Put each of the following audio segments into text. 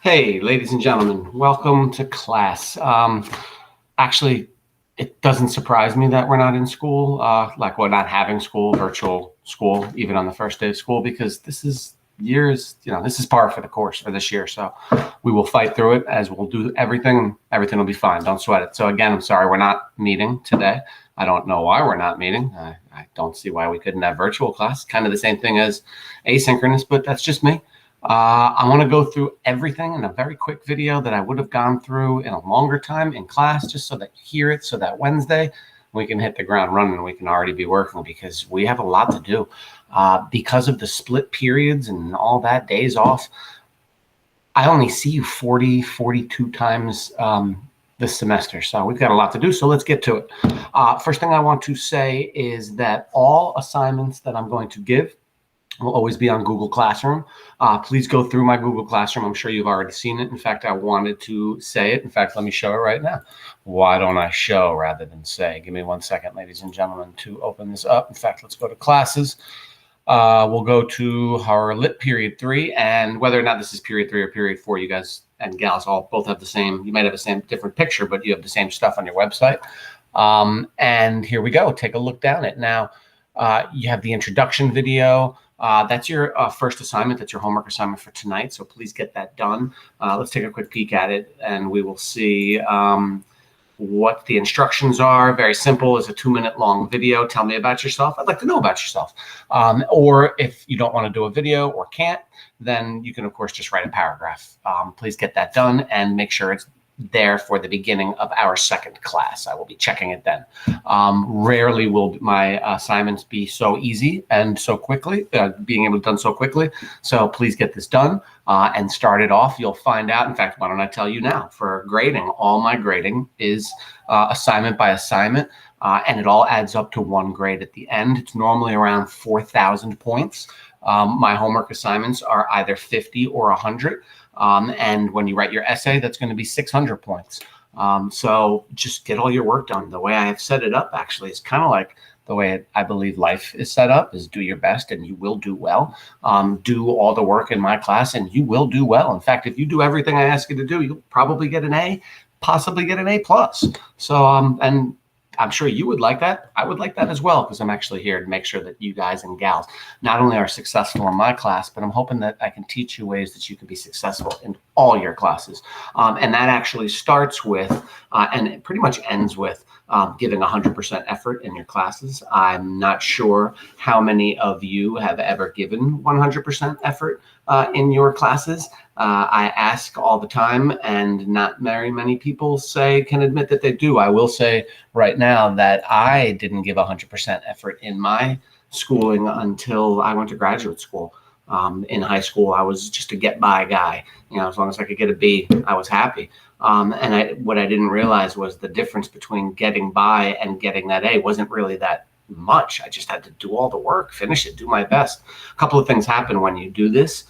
Hey, ladies and gentlemen, welcome to class. Actually, it doesn't surprise me that we're not in school, like we're not having school, virtual school, even on the first day of school, because this is years, this is par for the course for this year. So we will fight through it as we'll do everything. Everything will be fine. Don't sweat it. So again, I'm sorry we're not meeting today. I don't know why we're not meeting. I don't see why we couldn't have virtual class. Kind of the same thing as asynchronous, but that's just me. I want to go through everything in a very quick video that I would have gone through in a longer time in class, just so that you hear it, so that Wednesday we can hit the ground running. We can already be working because we have a lot to do. Because of the split periods and all that, days off, I only see you 42 times this semester. So we've got a lot to do. So let's get to it. First thing I want to say is that all assignments that I'm going to give will always be on Google Classroom. Please go through my Google Classroom. I'm sure you've already seen it. In fact, I wanted to say it. In fact, let me show it right now. Why don't I show rather than say? Give me 1 second, ladies and gentlemen, to open this up. In fact, let's go to classes. We'll go to our Lit Period 3, and whether or not this is Period 3 or Period 4, you guys and gals all both have the same, you might have the same different picture, but you have the same stuff on your website. And here we go. Take a look down it. Now, you have the introduction video. That's your first assignment. That's your homework assignment for tonight. So please get that done. Let's take a quick peek at it, and we will see what the instructions are. Very simple. It's a 2-minute long video. Tell me about yourself. I'd like to know about yourself. Or if you don't want to do a video or can't, then you can, of course, just write a paragraph. Please get that done and make sure it's there for the beginning of our second class. I will be checking it then. Rarely will my assignments be so easy and so quickly, being able to done so quickly. So please get this done and start it off. You'll find out. In fact, why don't I tell you now? For grading, all my grading is assignment by assignment, and it all adds up to 1 grade at the end. It's normally around 4,000 points. My homework assignments are either 50 or 100. And when you write your essay, that's going to be 600 points. So just get all your work done. The way I have set it up, actually, is kind of like the way I believe life is set up, is do your best and you will do well. Do all the work in my class and you will do well. In fact, if you do everything I ask you to do, you'll probably get an A, possibly get an A+. So, and I'm sure you would like that. I would like that as well, because I'm actually here to make sure that you guys and gals not only are successful in my class, but I'm hoping that I can teach you ways that you can be successful in all your classes. And that actually starts with, and it pretty much ends with, giving 100% effort in your classes. I'm not sure how many of you have ever given 100% effort in your classes. I ask all the time, and not very many people can admit that they do. I will say right now that I didn't give 100% effort in my schooling until I went to graduate school. In high school, I was just a get-by guy. As long as I could get a B, I was happy. And what I didn't realize was the difference between getting by and getting that A wasn't really that much. I just had to do all the work, finish it, do my best. A couple of things happen when you do this.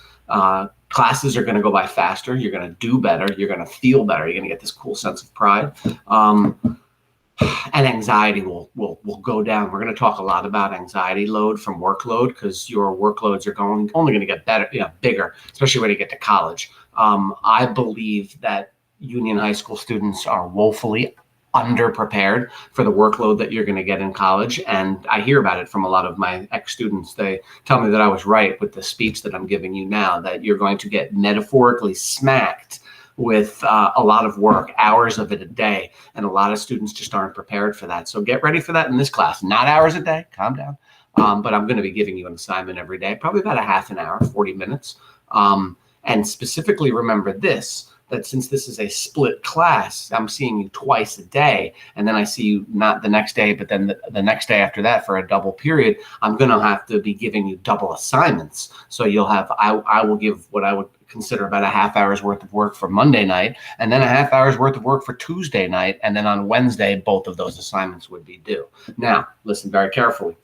Classes are going to go by faster. You're going to do better. You're going to feel better. You're going to get this cool sense of pride. And anxiety will go down. We're going to talk a lot about anxiety load from workload, because your workloads are only going to get better, bigger, especially when you get to college. I believe that Union High School students are woefully underprepared for the workload that you're going to get in college. And I hear about it from a lot of my ex-students. They tell me that I was right with the speech that I'm giving you now, that you're going to get metaphorically smacked with a lot of work, hours of it a day. And a lot of students just aren't prepared for that. So get ready for that in this class. Not hours a day, calm down. But I'm going to be giving you an assignment every day, probably about a half an hour, 40 minutes. And specifically remember this, that since this is a split class, I'm seeing you twice a day, and then I see you not the next day, but then the next day after that for a double period. I'm going to have to be giving you double assignments. So you'll have, I will give what I would consider about a half hour's worth of work for Monday night, and then a half hour's worth of work for Tuesday night. And then on Wednesday, both of those assignments would be due. Now, listen very carefully.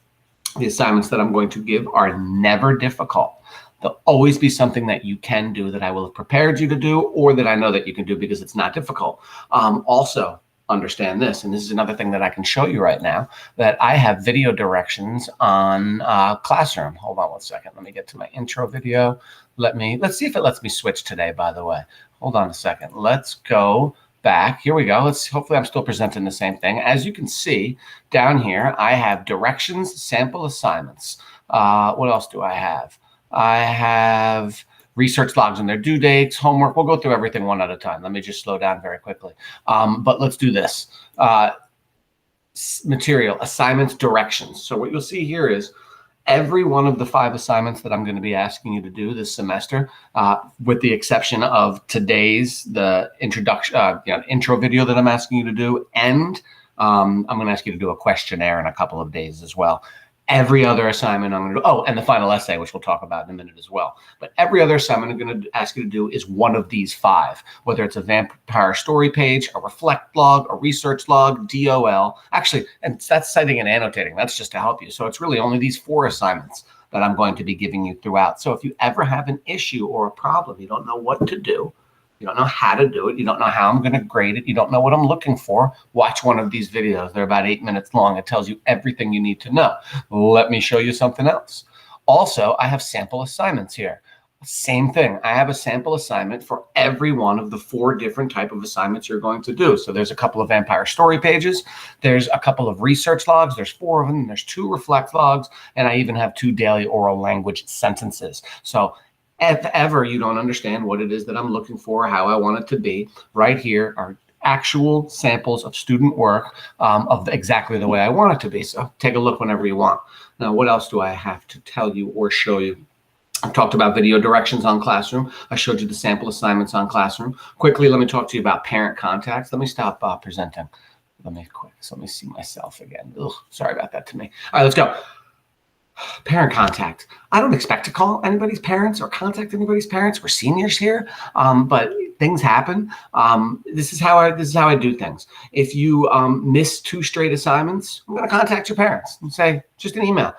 The assignments that I'm going to give are never difficult. There'll always be something that you can do that I will have prepared you to do, or that I know that you can do because it's not difficult. Also, understand this. And this is another thing that I can show you right now, that I have video directions on Classroom. Hold on one second. Let me get to my intro video. Let's see if it lets me switch today, by the way. Hold on a second. Let's go back. Here we go. Hopefully I'm still presenting the same thing. As you can see down here, I have directions, sample assignments. What else do I have? I have research logs and their due dates, homework. We'll go through everything one at a time. Let me just slow down very quickly. But let's do this. Material, assignments, directions. So what you'll see here is every one of the 5 assignments that I'm going to be asking you to do this semester, with the exception of today's, the introduction, intro video that I'm asking you to do, and I'm going to ask you to do a questionnaire in a couple of days as well. Every other assignment I'm going to do, and the final essay, which we'll talk about in a minute as well. But every other assignment I'm going to ask you to do is one of these 5, whether it's a vampire story page, a reflect log, a research log, DOL. Actually, and that's citing and annotating. That's just to help you. So it's really only these 4 assignments that I'm going to be giving you throughout. So if you ever have an issue or a problem, you don't know what to do, you don't know how to do it, you don't know how I'm going to grade it, you don't know what I'm looking for, watch one of these videos. They're about 8 minutes long. It tells you everything you need to know. Let me show you something else. Also, I have sample assignments here. Same thing. I have a sample assignment for every one of the 4 different type of assignments you're going to do. So there's a couple of vampire story pages. There's a couple of research logs. There's 4 of them. There's 2 reflect logs. And I even have 2 daily oral language sentences. So if ever you don't understand what it is that I'm looking for, how I want it to be, right here are actual samples of student work of exactly the way I want it to be. So take a look whenever you want. Now, what else do I have to tell you or show you? I've talked about video directions on Classroom. I showed you the sample assignments on Classroom. Quickly, let me talk to you about parent contacts. Let me stop presenting. Let me see myself again. Ugh, sorry about that to me. All right, let's go. Parent contact. I don't expect to call anybody's parents or contact anybody's parents. We're seniors here, but things happen. This is how I do things. If you miss 2 straight assignments, I'm going to contact your parents and say, just an email.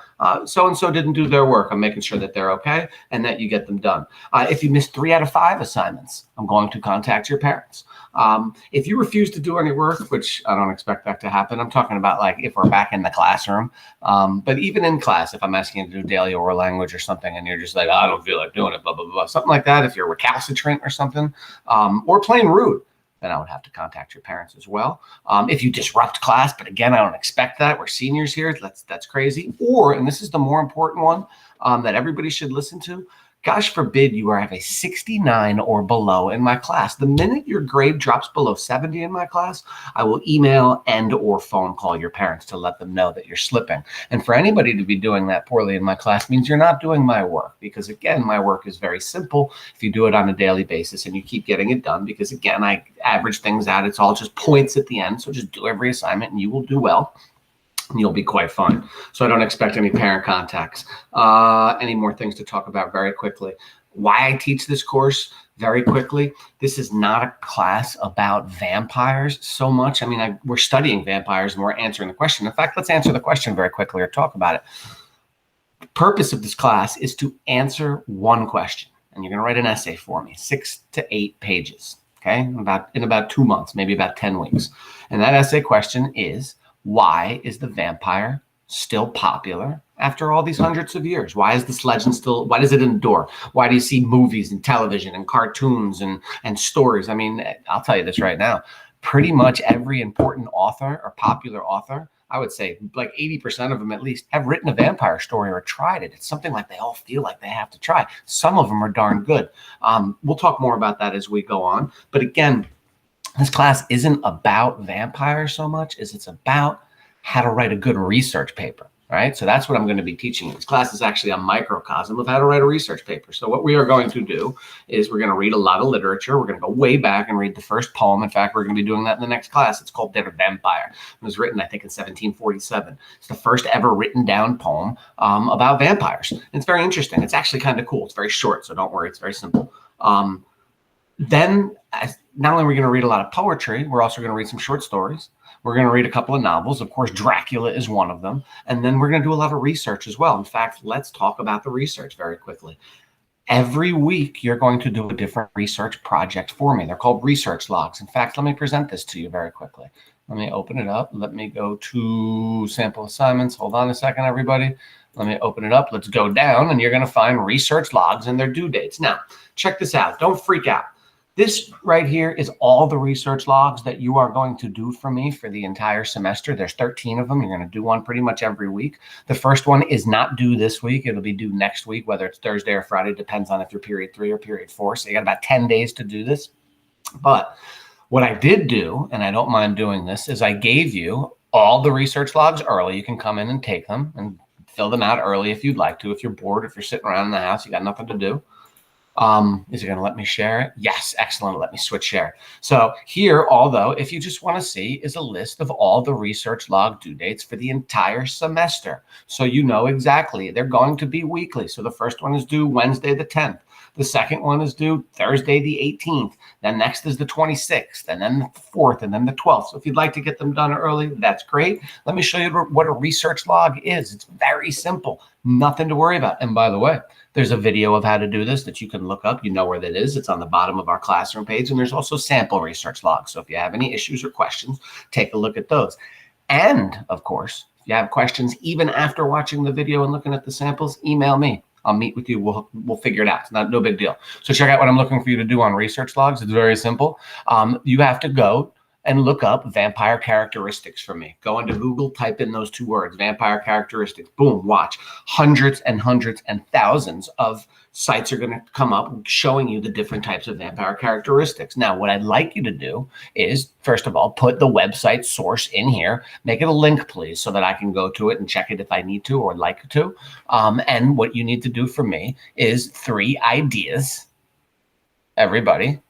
So-and-so didn't do their work. I'm making sure that they're okay and that you get them done. If you miss 3 out of 5 assignments, I'm going to contact your parents. If you refuse to do any work, which I don't expect that to happen, I'm talking about like if we're back in the classroom. But even in class, if I'm asking you to do daily oral language or something and you're just like, I don't feel like doing it, blah, blah, blah, something like that. If you're recalcitrant or something, or plain rude, then I would have to contact your parents as well. If you disrupt class, but again, I don't expect that. We're seniors here. That's crazy. Or, and this is the more important one that everybody should listen to, gosh forbid you have a 69 or below in my class. The minute your grade drops below 70 in my class, I will email and or phone call your parents to let them know that you're slipping. And for anybody to be doing that poorly in my class means you're not doing my work, because again, my work is very simple. If you do it on a daily basis and you keep getting it done, because again, I average things out. It's all just points at the end. So just do every assignment and you will do well. And you'll be quite fine. So I don't expect any parent contacts. Any more things to talk about very quickly? Why I teach this course very quickly. This is not a class about vampires so much. I mean, we're studying vampires and we're answering the question. In fact, let's answer the question very quickly or talk about it. The purpose of this class is to answer one question. And you're going to write an essay for me, 6 to 8 pages, okay? In about 2 months, maybe about 10 weeks. And that essay question is, why is the vampire still popular after all these hundreds of years? Why is this legend why does it endure? Why do you see movies and television and cartoons and stories? I mean, I'll tell you this right now. Pretty much every important author or popular author, I would say like 80% of them at least, have written a vampire story or tried it. It's something like they all feel like they have to try. Some of them are darn good. We'll talk more about that as we go on. But again, this class isn't about vampires so much as it's about how to write a good research paper, right? So that's what I'm going to be teaching you. This class is actually a microcosm of how to write a research paper. So what we are going to do is we're going to read a lot of literature. We're going to go way back and read the first poem. In fact, we're going to be doing that in the next class. It's called Der Vampire. It was written, I think, in 1747. It's the first ever written down poem about vampires. It's very interesting. It's actually kind of cool. It's very short, so don't worry. It's very simple. Then not only are we going to read a lot of poetry, we're also going to read some short stories. We're going to read a couple of novels. Of course, Dracula is one of them. And then we're going to do a lot of research as well. In fact, let's talk about the research very quickly. Every week, you're going to do a different research project for me. They're called research logs. In fact, let me present this to you very quickly. Let me open it up. Let me go to sample assignments. Hold on a second, everybody. Let me open it up. Let's go down, and you're going to find research logs and their due dates. Now, check this out. Don't freak out. This right here is all the research logs that you are going to do for me for the entire semester. There's 13 of them. You're going to do one pretty much every week. The first one is not due this week. It'll be due next week, whether it's Thursday or Friday. Depends on if you're period 3 or period 4. So you got about 10 days to do this. But what I did do, and I don't mind doing this, is I gave you all the research logs early. You can come in and take them and fill them out early if you'd like to. If you're bored, if you're sitting around in the house, you got nothing to do. Is it going to let me share it? Yes, excellent. Let me switch share. So here, although, if you just want to see, is a list of all the research log due dates for the entire semester. So you know exactly. They're going to be weekly. So the first one is due Wednesday the 10th. The second one is due Thursday the 18th. Then next is the 26th, and then the 4th, and then the 12th. So if you'd like to get them done early, that's great. Let me show you what a research log is. It's very simple. Nothing to worry about. And by the way, there's a video of how to do this that you can look up. You know where that is. It's on the bottom of our classroom page. And there's also sample research logs. So if you have any issues or questions, take a look at those. And of course, if you have questions, even after watching the video and looking at the samples, email me. I'll meet with you. We'll figure it out. It's no big deal. So check out what I'm looking for you to do on research logs. It's very simple. You have to go and look up vampire characteristics for me. Go into Google, type in those 2 words, vampire characteristics. Boom, watch. Hundreds and hundreds and thousands of sites are going to come up showing you the different types of vampire characteristics. Now, what I'd like you to do is, first of all, put the website source in here. Make it a link, please, so that I can go to it and check it if I need to or like to. And what you need to do for me is 3 ideas, everybody,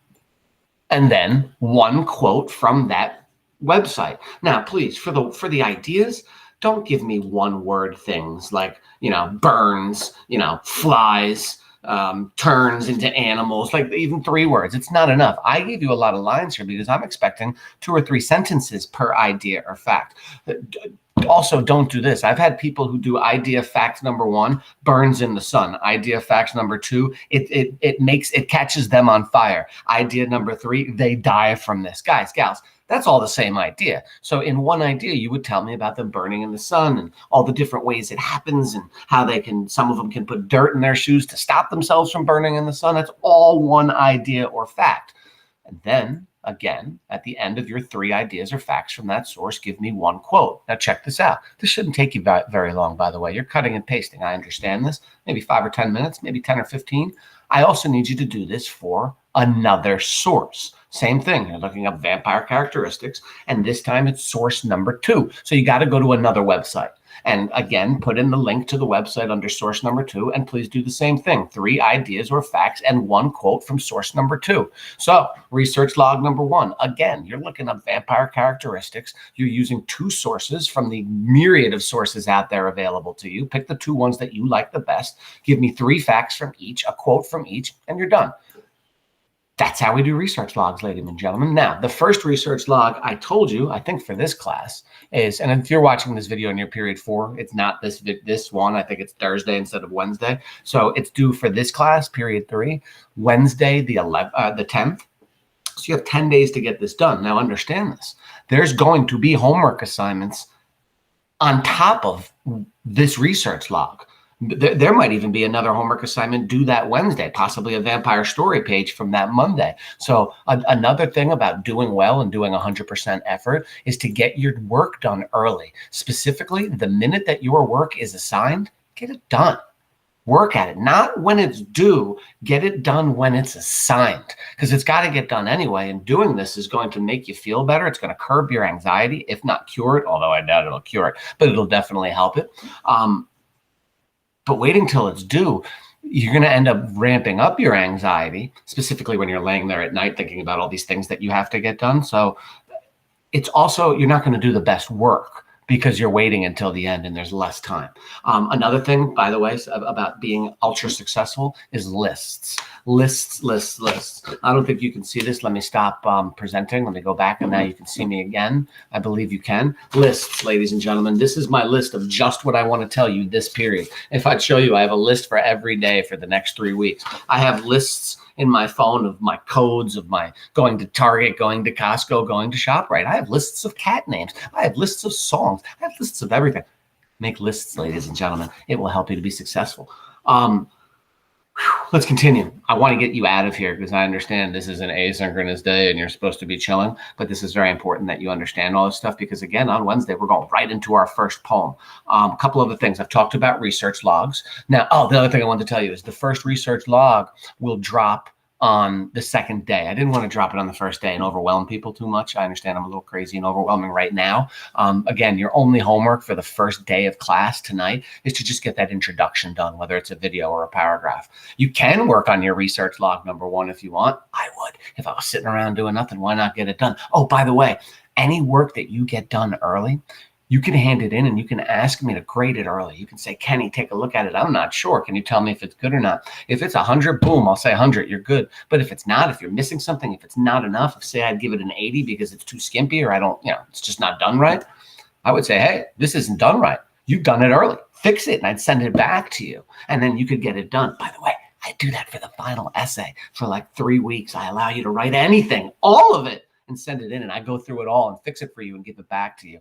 and then 1 quote from that website. Now, please, for the ideas, don't give me 1-word things like, burns, flies, turns into animals, like even 3 words. It's not enough. I gave you a lot of lines here because I'm expecting 2 or 3 sentences per idea or fact. Also, don't do this. I've had people who do idea fact number 1, burns in the sun. Idea fact number 2, it catches them on fire. Idea number 3, they die from this. Guys, gals, that's all the same idea. So in one idea, you would tell me about them burning in the sun and all the different ways it happens and how some of them can put dirt in their shoes to stop themselves from burning in the sun. That's all one idea or fact. And then again, at the end of your 3 ideas or facts from that source, give me 1 quote. Now check this out. This shouldn't take you very long, by the way. You're cutting and pasting. I understand this. Maybe 5 or 10 minutes, maybe 10 or 15. I also need you to do this for another source. Same thing. You're looking up vampire characteristics, and this time it's source number 2. So you got to go to another website. And again, put in the link to the website under source number 2, and please do the same thing. 3 ideas or facts and 1 quote from source number 2. So research log number 1, again, you're looking up vampire characteristics. You're using 2 sources from the myriad of sources out there available to you. Pick the 2 ones that you like the best. Give me 3 facts from each, a quote from each, and you're done. That's how we do research logs, ladies and gentlemen. Now, the first research log I told you, I think for this class is, and if you're watching this video in your period 4, it's not this one. I think it's Thursday instead of Wednesday. So it's due for this class, period 3, Wednesday, the 10th. So you have 10 days to get this done. Now, understand this. There's going to be homework assignments on top of this research log. There might even be another homework assignment due that Wednesday, possibly a vampire story page from that Monday. So another thing about doing well and doing 100% effort is to get your work done early. Specifically, the minute that your work is assigned, get it done. Work at it, not when it's due. Get it done when it's assigned, because it's got to get done anyway. And doing this is going to make you feel better. It's going to curb your anxiety, if not cure it, although I doubt it'll cure it, but it'll definitely help it. But waiting till it's due, you're going to end up ramping up your anxiety, specifically when you're laying there at night thinking about all these things that you have to get done. So it's also, you're not going to do the best work because you're waiting until the end and there's less time. Another thing, by the way, about being ultra successful is lists. Lists. I don't think you can see this. Let me stop presenting. Let me go back, and now you can see me again. I believe you can. Lists, ladies and gentlemen. This is my list of just what I want to tell you this period. If I'd show you, I have a list for every day for the next 3 weeks. I have lists in my phone of my codes of my going to Target, going to Costco, going to ShopRite. I have lists of cat names. I have lists of songs. I have lists of everything. Make lists, ladies and gentlemen. It will help you to be successful. Let's continue. I want to get you out of here because I understand this is an asynchronous day and you're supposed to be chilling, but this is very important that you understand all this stuff because, again, on Wednesday, we're going right into our first poem. A couple other things. I've talked about research logs. Now, the other thing I wanted to tell you is the first research log will drop on the second day. I didn't want to drop it on the first day and overwhelm people too much. I understand I'm a little crazy and overwhelming right now. Again, your only homework for the first day of class tonight is to just get that introduction done, whether it's a video or a paragraph. You can work on your research log number 1 if you want. I would. If I was sitting around doing nothing, why not get it done? Oh, by the way, any work that you get done early, you can hand it in and you can ask me to grade it early. You can say, Kenny, take a look at it. I'm not sure. Can you tell me if it's good or not? If it's 100, boom, I'll say 100, you're good. But if it's not, if you're missing something, if it's not enough, if say I'd give it an 80 because it's too skimpy or I don't, it's just not done right, I would say, hey, this isn't done right. You've done it early. Fix it. And I'd send it back to you. And then you could get it done. By the way, I do that for the final essay for like 3 weeks. I allow you to write anything, all of it, and send it in, and I go through it all and fix it for you and give it back to you.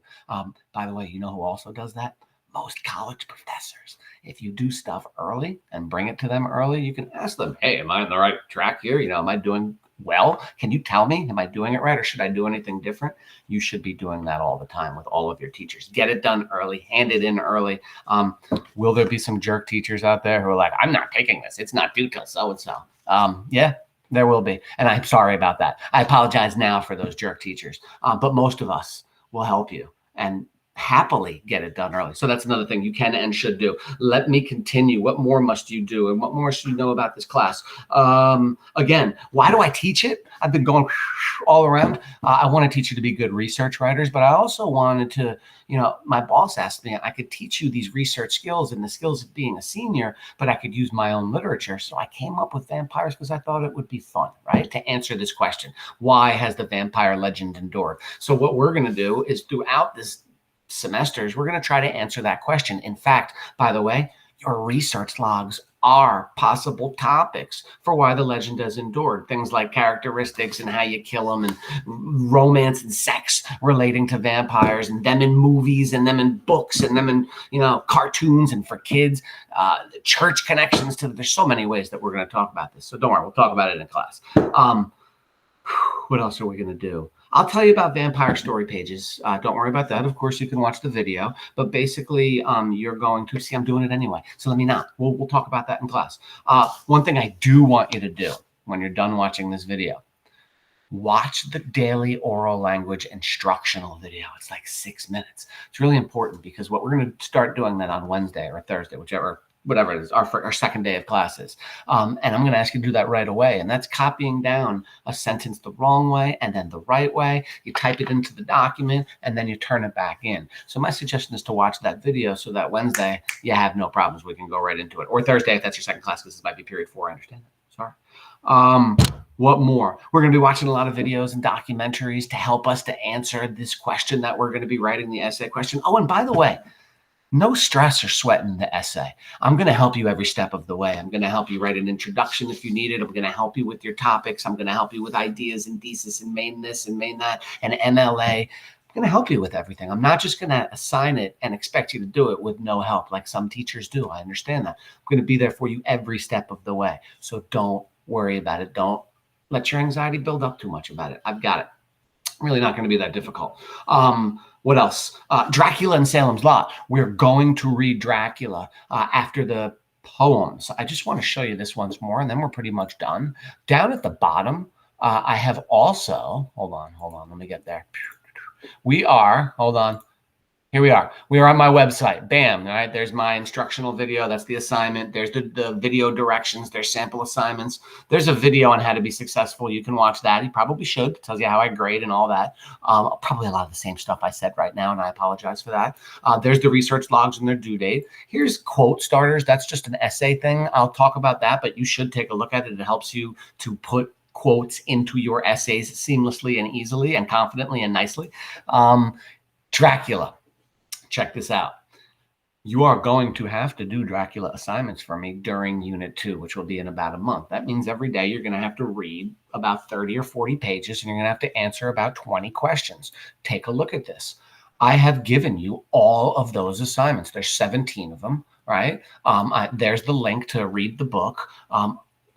By the way, you know who also does that? Most college professors. If you do stuff early and bring it to them early, you can ask them, hey, am I on the right track here? Am I doing well? Can you tell me, am I doing it right or should I do anything different? You should be doing that all the time with all of your teachers. Get it done early, hand it in early. Will there be some jerk teachers out there who are like, I'm not taking this. It's not due till so-and-so. Yeah. There will be. And I'm sorry about that. I apologize now for those jerk teachers. But most of us will help you and happily get it done early. So that's another thing you can and should do. Let me continue. What more must you do? And what more should you know about this class? Again, why do I teach it? I've been going all around. I want to teach you to be good research writers, but I also wanted to, my boss asked me, I could teach you these research skills and the skills of being a senior, but I could use my own literature. So I came up with vampires because I thought it would be fun, right? To answer this question, why has the vampire legend endured? So what we're going to do is throughout this semesters, we're going to try to answer that question. In fact, by the way, your research logs are possible topics for why the legend has endured. Things like characteristics and how you kill them and romance and sex relating to vampires and them in movies and them in books and them in, cartoons and for kids, church connections to, there's so many ways that we're going to talk about this. So don't worry, we'll talk about it in class. What else are we going to do? I'll tell you about vampire story pages. Don't worry about that. Of course, you can watch the video, but basically you're going to see I'm doing it anyway. So let me not. We'll talk about that in class. One thing I do want you to do when you're done watching this video, watch the daily oral language instructional video. It's like 6 minutes. It's really important because what we're going to start doing that on Wednesday or Thursday, whatever it is, our second day of classes. And I'm going to ask you to do that right away. And that's copying down a sentence the wrong way and then the right way. You type it into the document and then you turn it back in. So my suggestion is to watch that video so that Wednesday you have no problems. We can go right into it. Or Thursday if that's your second class, because this might be period 4. I understand that. Sorry. What more? We're going to be watching a lot of videos and documentaries to help us to answer this question that we're going to be writing the essay question. Oh, and by the way, no stress or sweat in the essay. I'm going to help you every step of the way. I'm going to help you write an introduction if you need it. I'm going to help you with your topics. I'm going to help you with ideas and thesis and main this and main that and MLA. I'm going to help you with everything. I'm not just going to assign it and expect you to do it with no help like some teachers do. I understand that. I'm going to be there for you every step of the way. So don't worry about it. Don't let your anxiety build up too much about it. I've got it. Really not going to be that difficult. What else? Dracula and Salem's Lot. We're going to read Dracula after the poems. I just want to show you this once more, and then we're pretty much done. Down at the bottom, I have also, hold on, let me get there. Here we are. We are on my website. Bam. All right. There's my instructional video. That's the assignment. There's the video directions. There's sample assignments. There's a video on how to be successful. You can watch that. You probably should. It tells you how I grade and all that. Probably a lot of the same stuff I said right now, and I apologize for that. There's the research logs and their due date. Here's quote starters. That's just an essay thing. I'll talk about that, but you should take a look at it. It helps you to put quotes into your essays seamlessly and easily and confidently and nicely. Dracula. Check this out. you are going to have to do Dracula assignments for me during Unit 2, which will be in about a month. That means every day you're going to have to read about 30 or 40 pages, and you're going to have to answer about 20 questions. Take a look at this. I have given you all of those assignments. There's 17 of them, right? There's the link to read the book.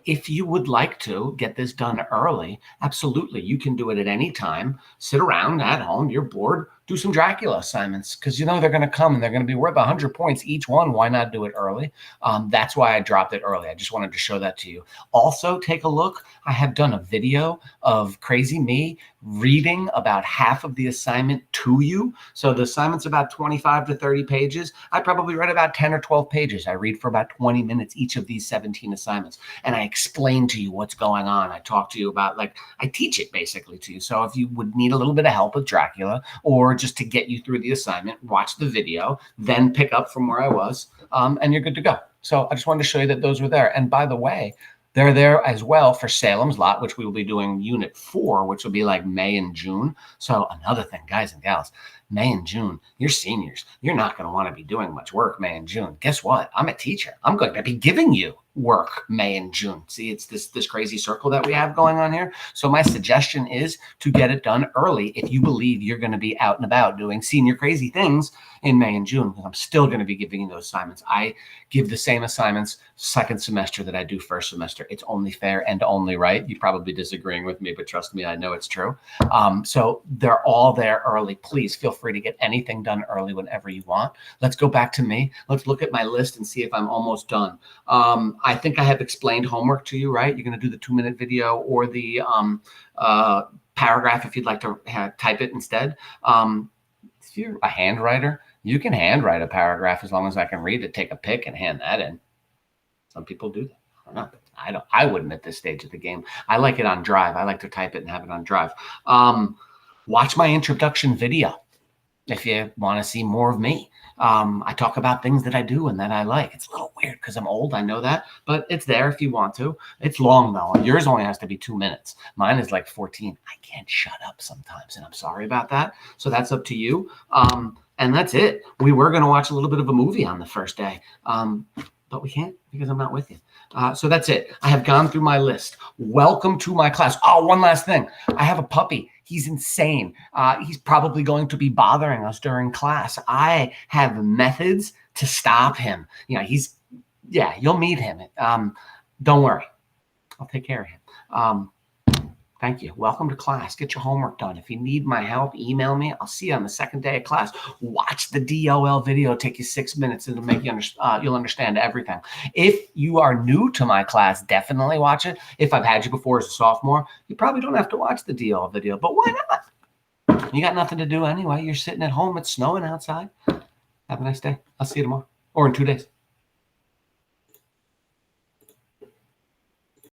If you would like to get this done early, absolutely. You can do it at any time. Sit around at home. You're bored. Do some Dracula assignments because you know they're going to come and they're going to be worth 100 points each one. Why not do it early? That's why I dropped it early. I just wanted to show that to you. Also, take a look. I have done a video of Crazy Me reading about half of the assignment to you. So the assignment's about 25 to 30 pages. I probably read about 10 or 12 pages. I read for about 20 minutes each of these 17 assignments. And I explain to you what's going on. I talk to you about, like, I teach it basically to you. So if you would need a little bit of help with Dracula or just to get you through the assignment, watch the video, then pick up from where I was, and you're good to go. So I just wanted to show you that those were there. And by the way, they're there as well for Salem's Lot, which we will be doing Unit 4, which will be like May and June. So another thing, guys and gals, May and June, you're seniors. You're not going to want to be doing much work May and June. Guess what? I'm a teacher. I'm going to be giving you work May and June. See, it's this crazy circle that we have going on here. So my suggestion is to get it done early if you believe you're going to be out and about doing senior crazy things in May and June, because I'm still going to be giving you those assignments. I give the same assignments second semester that I do first semester. It's only fair and only right. You're probably disagreeing with me, but trust me, I know it's true. So they're all there early. Please feel free to get anything done early whenever you want. Let's go back to me. Let's look at my list and see if I'm almost done. I think I have explained homework to you, right? You're going to do the 2-minute video or the paragraph if you'd like to type it instead. If you're a handwriter, you can handwrite a paragraph as long as I can read it, take a pic and hand that in. Some people do that. I don't know. I wouldn't at this stage of the game. I like it on Drive. I like to type it and have it on Drive. Watch my introduction video if you want to see more of me. I talk about things that I do and that I like. It's a little weird because I'm old. I know that, but it's there if you want to. It's long though. Yours only has to be 2 minutes. Mine is like 14. I can't shut up sometimes, and I'm sorry about that. So that's up to you. And that's it. We were going to watch a little bit of a movie on the first day, but we can't because I'm not with you. So that's it. I have gone through my list. Welcome to my class. Oh, one last thing. I have a puppy. He's insane. He's probably going to be bothering us during class. I have methods to stop him. You know, you'll meet him. Don't worry. I'll take care of him. Thank you. Welcome to class. Get your homework done. If you need my help, email me. I'll see you on the second day of class. Watch the DOL video. Take you 6 minutes. It'll make you you'll understand everything. If you are new to my class, definitely watch it. If I've had you before as a sophomore, you probably don't have to watch the DOL video, but why not? You got nothing to do anyway. You're sitting at home. It's snowing outside. Have a nice day. I'll see you tomorrow or in 2 days.